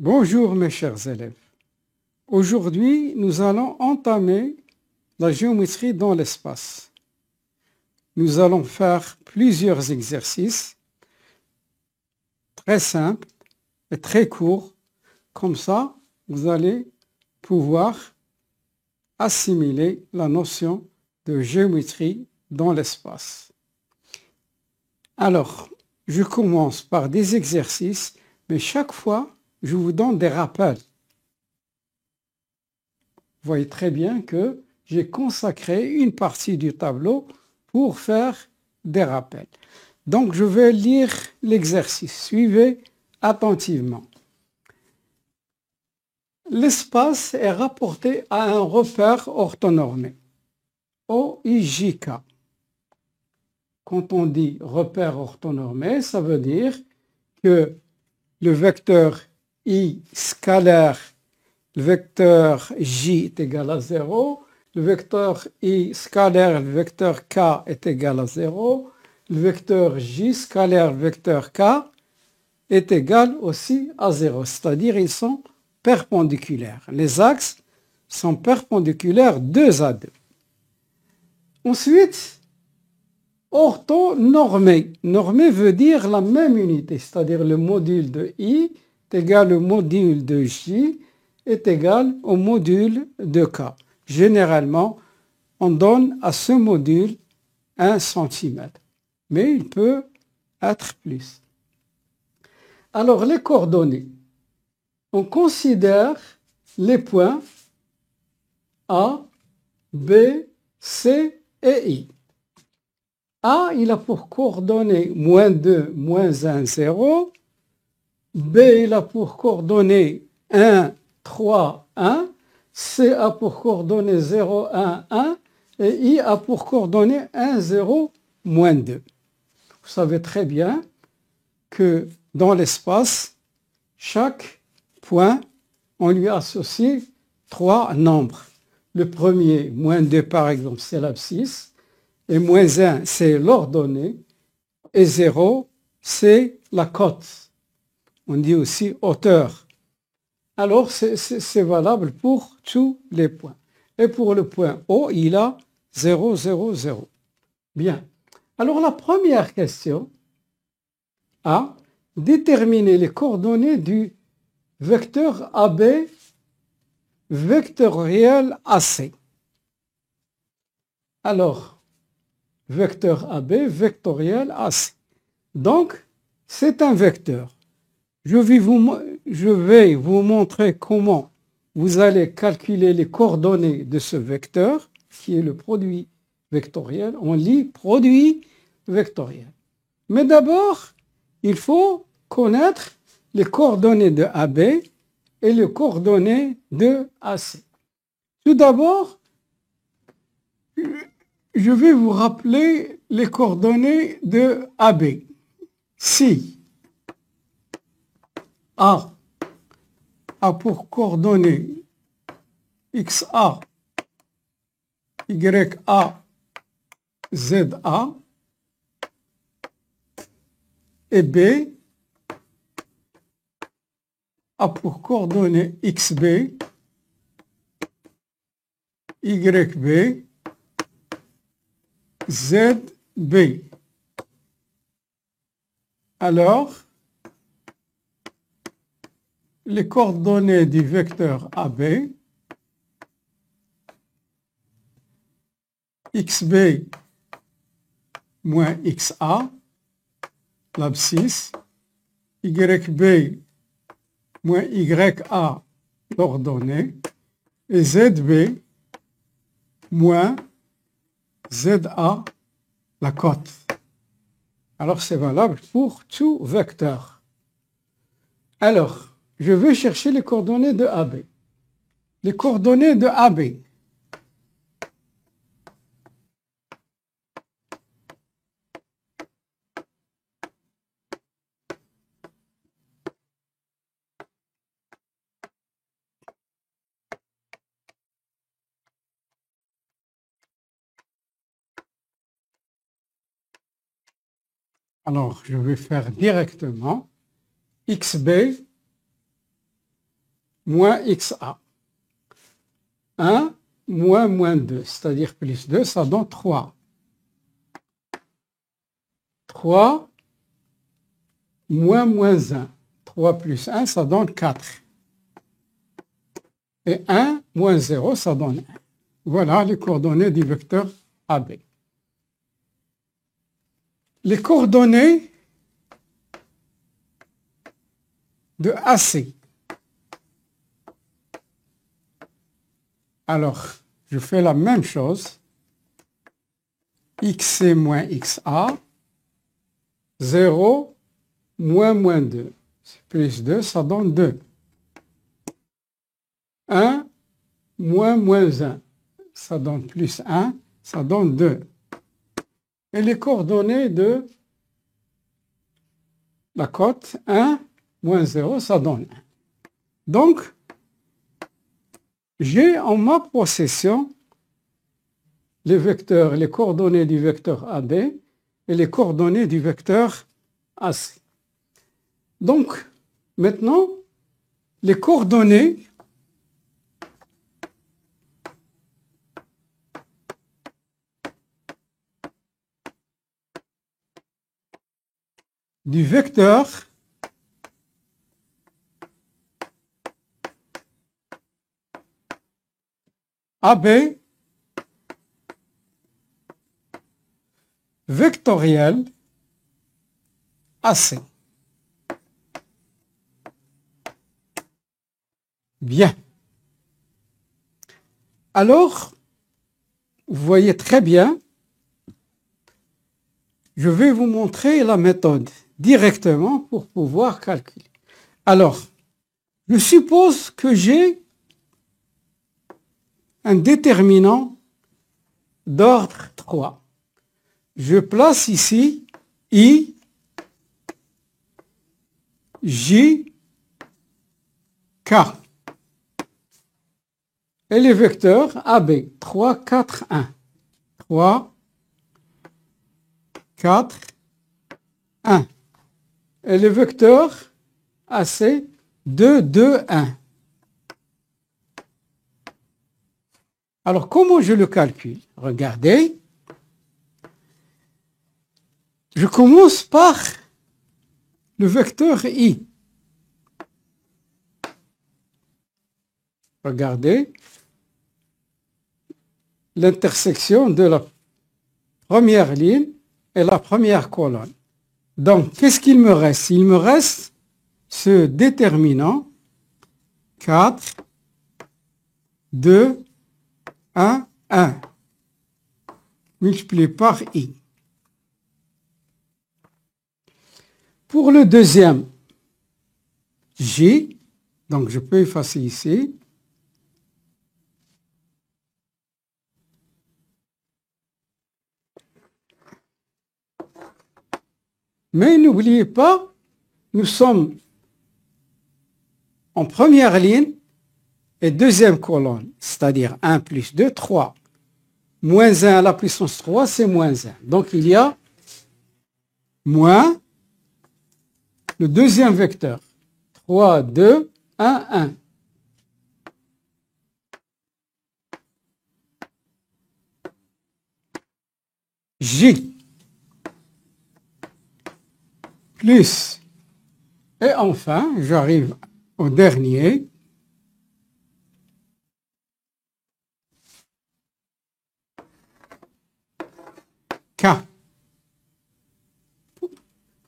Bonjour mes chers élèves. Aujourd'hui, nous allons entamer la géométrie dans l'espace. Nous allons faire plusieurs exercices très simples et très courts. Comme ça, vous allez pouvoir assimiler la notion de géométrie dans l'espace. Alors, je commence par des exercices, mais chaque fois, je vous donne des rappels. Vous voyez très bien que j'ai consacré une partie du tableau pour faire des rappels. Donc, je vais lire l'exercice. Suivez attentivement. L'espace est rapporté à un repère orthonormé, OIJK. Quand on dit repère orthonormé, ça veut dire que le vecteur I scalaire, le vecteur J est égal à 0, le vecteur I scalaire, le vecteur K est égal à 0, le vecteur J scalaire, le vecteur K est égal aussi à 0, c'est-à-dire ils sont perpendiculaires. Les axes sont perpendiculaires 2 à 2. Ensuite, orthonormé. Normé veut dire la même unité, c'est-à-dire le module de I est égal au module de J est égal au module de K. Généralement, on donne à ce module 1 cm, mais il peut être plus. Alors, les coordonnées. On considère les points A, B, C et I. A, il a pour coordonnées -2, -1, 0. B, il a pour coordonnées 1, 3, 1. C a pour coordonnées 0, 1, 1. Et I a pour coordonnées 1, 0, -2. Vous savez très bien que dans l'espace, chaque point, on lui associe 3 nombres. Le premier, -2 par exemple, c'est l'abscisse. Et -1, c'est l'ordonnée. Et 0, c'est la cote. On dit aussi hauteur. Alors, c'est valable pour tous les points. Et pour le point O, il a 0, 0, 0. Bien. Alors, la première question A, déterminer les coordonnées du vecteur AB vectoriel AC. Alors, vecteur AB vectoriel AC. Donc, c'est un vecteur. Je vais vous montrer comment vous allez calculer les coordonnées de ce vecteur, qui est le produit vectoriel. On lit produit vectoriel. Mais d'abord, il faut connaître les coordonnées de AB et les coordonnées de AC. Tout d'abord, je vais vous rappeler les coordonnées de AB. Si A a pour coordonnées XA, YA, ZA, et B a pour coordonnées XB, YB, ZB. Alors, les coordonnées du vecteur AB, XB moins XA, l'abscisse, YB moins YA, l'ordonnée, et ZB moins ZA, la cote. Alors, c'est valable pour tout vecteur. Alors, je vais chercher les coordonnées de AB. Les coordonnées de AB. Alors, je vais faire directement XB moins XA. 1 moins 2, c'est-à-dire plus 2, ça donne 3. 3 moins 1. 3 plus 1, ça donne 4. Et 1 moins 0, ça donne 1. Voilà les coordonnées du vecteur AB. Les coordonnées de AC. Alors, je fais la même chose. XC moins XA, 0 moins 2. Plus 2, ça donne 2. 1 moins 1, ça donne plus 1, ça donne 2. Et les coordonnées de la cote 1 moins 0, ça donne 1. Donc, j'ai en ma possession les vecteurs, les coordonnées du vecteur AD et les coordonnées du vecteur AC. Donc, maintenant, les coordonnées du vecteur AB vectoriel AC. Bien. Alors, vous voyez très bien, je vais vous montrer la méthode directement pour pouvoir calculer. Alors, je suppose que j'ai un déterminant d'ordre 3. Je place ici I, J, K. Et les vecteurs AB, 3, 4, 1. 3, 4, 1. Et le vecteur AC, 2, 2, 1. Alors, comment je le calcule? Regardez. Je commence par le vecteur I. Regardez l'intersection de la première ligne et la première colonne. Donc, qu'est-ce qu'il me reste? Il me reste ce déterminant 4, 2, 1, 1, multiplié par I. Pour le deuxième, J, donc je peux effacer ici. Mais n'oubliez pas, nous sommes en première ligne et deuxième colonne, c'est-à-dire 1 plus 2, 3. Moins 1 à la puissance 3, c'est moins 1. Donc il y a moins le deuxième vecteur. 3, 2, 1, 1. J. Plus. Et enfin, j'arrive au dernier. K.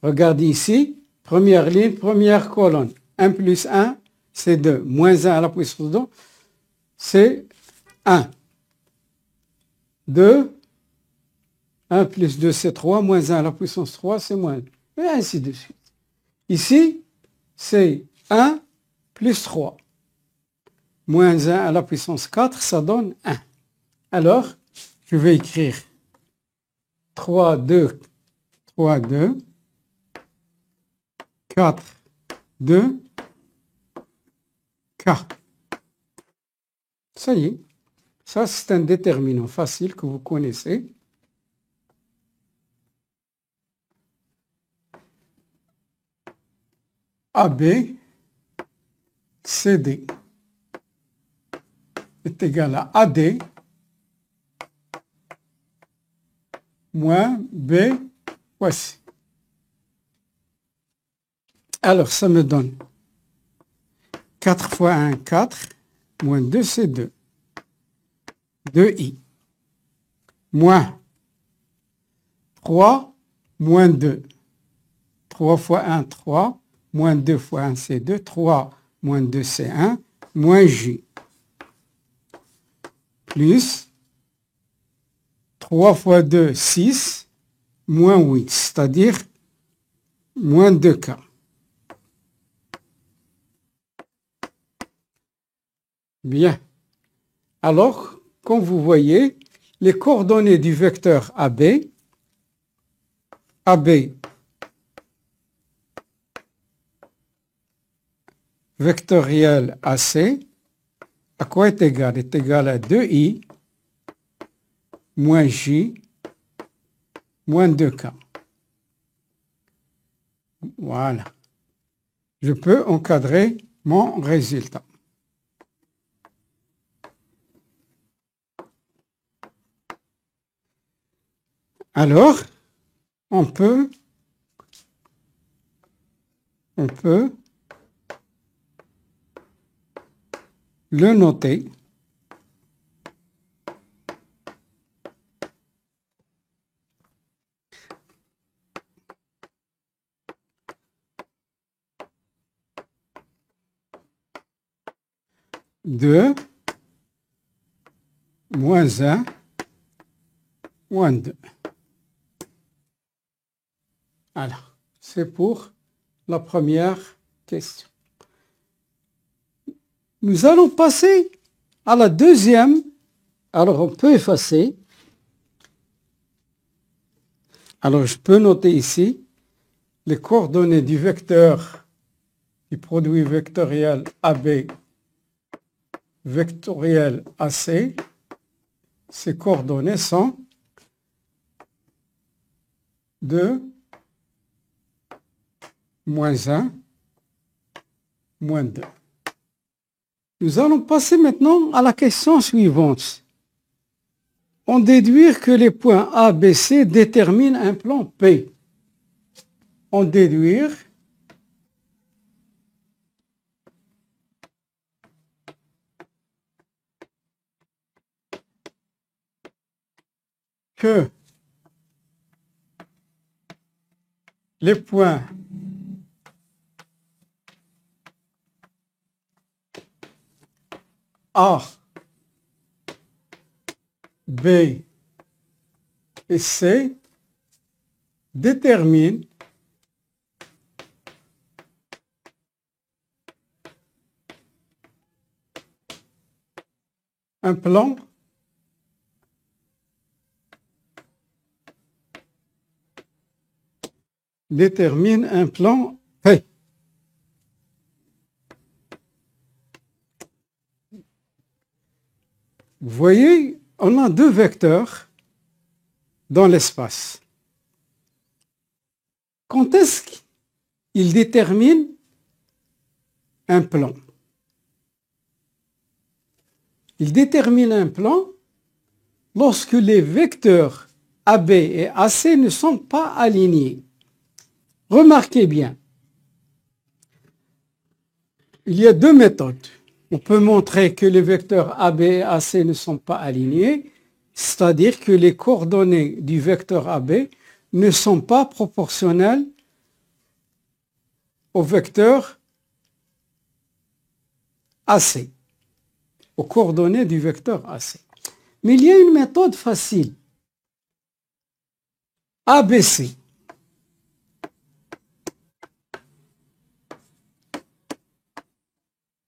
Regardez ici, première ligne, première colonne. 1 plus 1, c'est 2. Moins 1 à la puissance 2, c'est 1. 2. 1 plus 2, c'est 3. Moins 1 à la puissance 3, c'est moins 2. Et ainsi de suite. Ici, c'est 1 plus 3. Moins 1 à la puissance 4, ça donne 1. Alors, je vais écrire 3, 2, 3, 2, 4, 2, K. Ça y est. Ça, c'est un déterminant facile que vous connaissez. AB, CD. est égal à AD moins B fois C. Alors, ça me donne 4 fois 1, 4, moins 2, c'est 2. 2i. Moins 3, moins 2. 3 fois 1, 3. Moins 2 fois 1, c'est 2. 3 moins 2, c'est 1. Moins j. Plus 3 fois 2, 6. Moins 8, c'est-à-dire moins 2k. Bien. Alors, comme vous voyez, les coordonnées du vecteur AB vectoriel AC, à quoi est égal? Est égal à 2i moins j moins 2k. Voilà. Je peux encadrer mon résultat. Alors, on peut le noter. De moins 1, moins 2. Alors, c'est pour la première question. Nous allons passer à la deuxième. Alors, on peut effacer. Alors, je peux noter ici les coordonnées du vecteur, du produit vectoriel AB vectoriel AC. Ces coordonnées sont 2, moins 1, moins 2. Nous allons passer maintenant à la question suivante. On déduit que les points A, B, C déterminent un plan P. On déduit que les points A, B et C déterminent un plan P. Vous voyez, on a deux vecteurs dans l'espace. Quand est-ce qu'ils déterminent un plan? Ils déterminent un plan lorsque les vecteurs AB et AC ne sont pas alignés. Remarquez bien, il y a deux méthodes. On peut montrer que les vecteurs AB et AC ne sont pas alignés, c'est-à-dire que les coordonnées du vecteur AB ne sont pas proportionnelles au vecteur AC, aux coordonnées du vecteur AC. Mais il y a une méthode facile. ABC.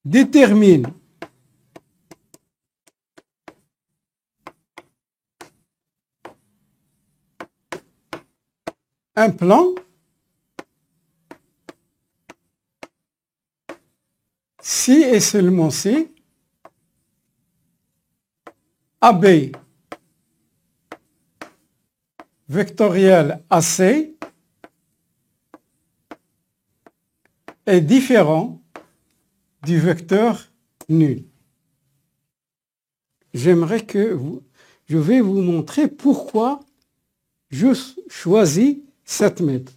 Détermine un plan si et seulement si AB vectoriel AC est différent du vecteur nul. je vais vous montrer pourquoi je choisis cette méthode.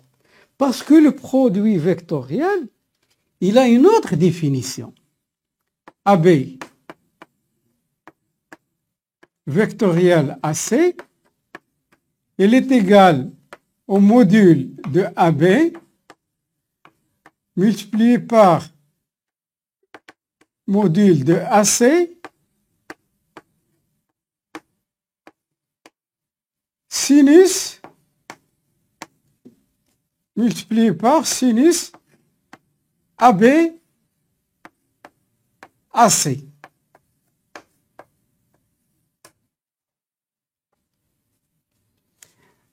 Parce que le produit vectoriel, il a une autre définition. AB vectoriel AC, il est égal au module de AB multiplié par module de AC sinus multiplié par sinus AB AC.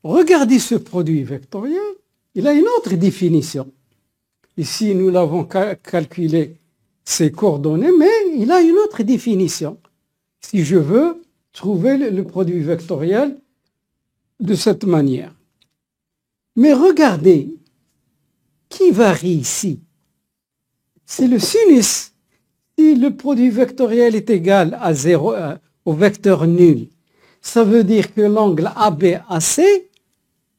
Regardez ce produit vectoriel, il a une autre définition. Ici, nous l'avons calculé ses coordonnées, mais il a une autre définition. Si je veux trouver le produit vectoriel de cette manière. Mais regardez, qui varie ici? C'est le sinus. Si le produit vectoriel est égal à 0, au vecteur nul, ça veut dire que l'angle ABAC,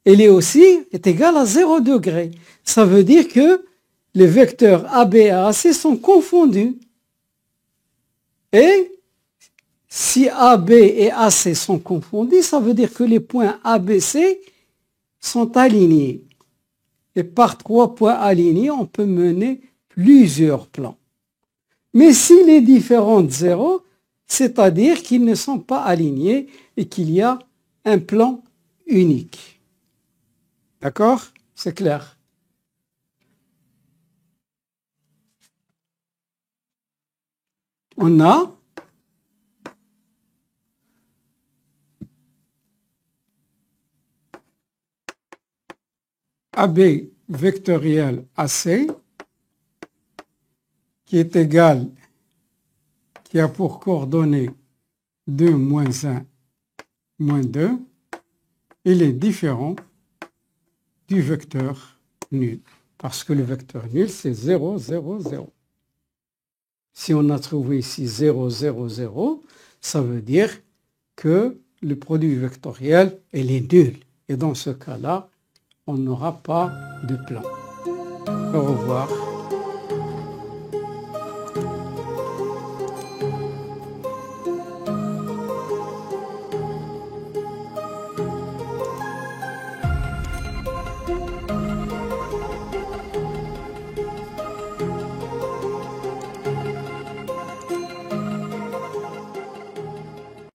il est égal à 0 degré. Ça veut dire que les vecteurs AB et AC sont confondus. Et si AB et AC sont confondus, ça veut dire que les points ABC sont alignés. Et par 3 points alignés, on peut mener plusieurs plans. Mais s'il est différent de 0, c'est-à-dire qu'ils ne sont pas alignés et qu'il y a un plan unique. D'accord? C'est clair. On a AB vectoriel AC qui est égal, qui a pour coordonnées 2, moins 1, moins 2, il est différent du vecteur nul. Parce que le vecteur nul, c'est 0, 0, 0. Si on a trouvé ici 0, 0, 0, ça veut dire que le produit vectoriel, il est nul. Et dans ce cas-là, on n'aura pas de plan. Au revoir.